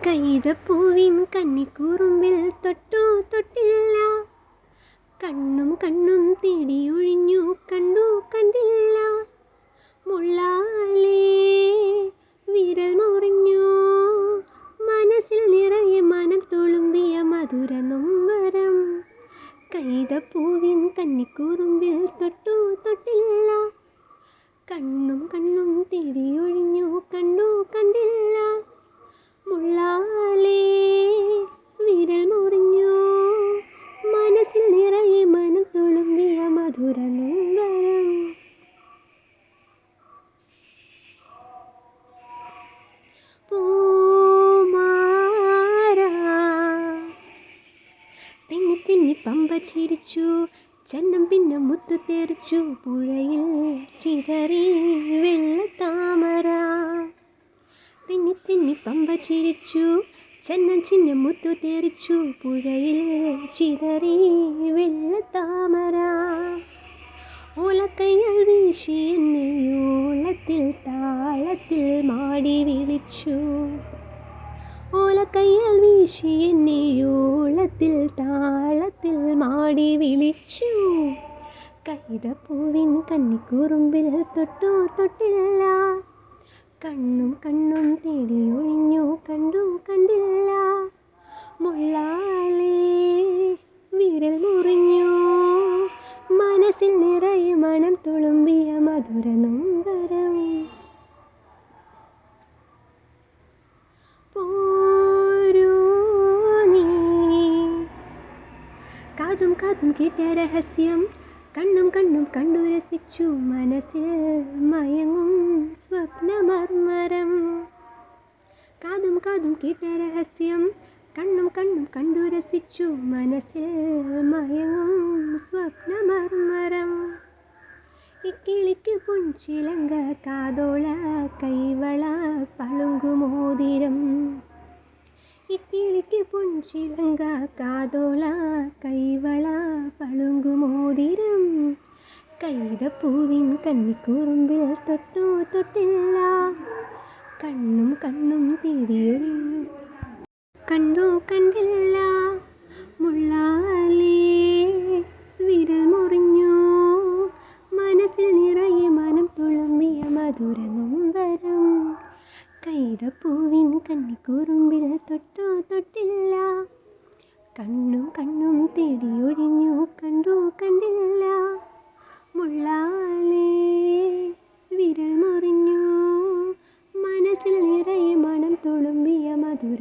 കൈതപ്പൂവിൻ കന്നിക്കൂറുമ്പിൽ തൊട്ടു തൊട്ടില്ല, കണ്ണും കണ്ണും തേടിയൊഴിഞ്ഞു കണ്ടു കണ്ടില്ല. മുള്ളാലേ വിരൽ മുറിഞ്ഞു, മനസ്സിൽ നിറയെ മനം തുളുമ്പിയ മധുര നൊമ്പരം. കൈതപ്പൂവിൻ കന്നിക്കൂറുമ്പിൽ തൊട്ടു തൊട്ടില്ല, കണ്ണും കണ്ണും തേടിയൊഴിഞ്ഞു കണ്ടു കണ്ടില്ല. മുള്ളാലേ വിരൽ മുറിഞ്ഞു, മനസ്സിൽ നിറയെ മനം തുളുമ്പിയ മധുര നൊമ്പരം. പൂമാരാ തെന്നി തെന്നി പമ്പ ചിരിച്ചു, ചന്നം പിന്നെ മുത്തു തെറിച്ചു, പുഴയിൽ ചിതറി വെള്ളത്താമര. തെന്നി തെന്നി പമ്പ ചിരിച്ചു, ചന്നം ചിന്ന മുത്തു തെറിച്ചു, പുഴയിൽ ചിതറി വെള്ളത്താമര. ഓലക്കൈകൾ വീശി എന്നെ ഓളത്തിൽ താളത്തിൽ മാടി വിളിച്ചു, ഓലക്കൈകൾ വീശി എന്നെ ഓളത്തിൽ താളത്തിൽ മാടി വിളിച്ചു. കൈതപ്പൂവിൻ കന്നിക്കൂറുമ്പിൽ തൊട്ടു തൊട്ടില്ല, കണ്ണും കണ്ണും തേടിയൊഴിഞ്ഞു കണ്ടു കണ്ടില്ല. മുള്ളാലേ വിരൽ മുറിഞ്ഞു, മനസ്സിൽ നിറയെ മനം തുളുമ്പിയ മധുര നൊമ്പരം. പോരൂ നീ കാതും കാതും കേട്ട രഹസ്യം, കണ്ണും കണ്ണും കണ്ടു രസിച്ചു, മനസ്സിൽ മയങ്ങും സ്വപ്നമർമരം. കാതും കാതും കേട്ട രഹസ്യം, കണ്ണും കണ്ണും കണ്ടു രസിച്ചു, മനസ്സിൽ മയങ്ങും സ്വപ്നമർമരം. ഇക്കിളിക്ക് പൊൻചിലങ്ക കാതോള കൈവള പളുങ്കുമോതിരം. ഇക്കിളിക്ക് പൊൻചിലങ്ക കാതോള കൈവള പളുങ്കുമോതിരം. കൈതപ്പൂവിൻ കന്നിക്കൂറുമ്പിൽ തൊട്ടു തൊട്ടില്ല, കണ്ണും കണ്ണും തേടിയൊഴിഞ്ഞു കണ്ടു കണ്ടില്ല. മുള്ളാലേ വിരൽ മുറിഞ്ഞു, മനസ്സിൽ നിറയെ മനം തുളുമ്പിയ മധുര നൊമ്പരം. കൈതപ്പൂവിൻ കന്നിക്കൂറുമ്പിൽ തൊട്ടു തൊട്ടില്ല, കണ്ണും കണ്ണും തേടിയൊഴിഞ്ഞു കണ്ടു കണ്ടില്ല. മുള്ളാലേ വിരൽ മുറിഞ്ഞു, മനസ്സിൽ നിറയെ മനം തുളുമ്പിയ മധുര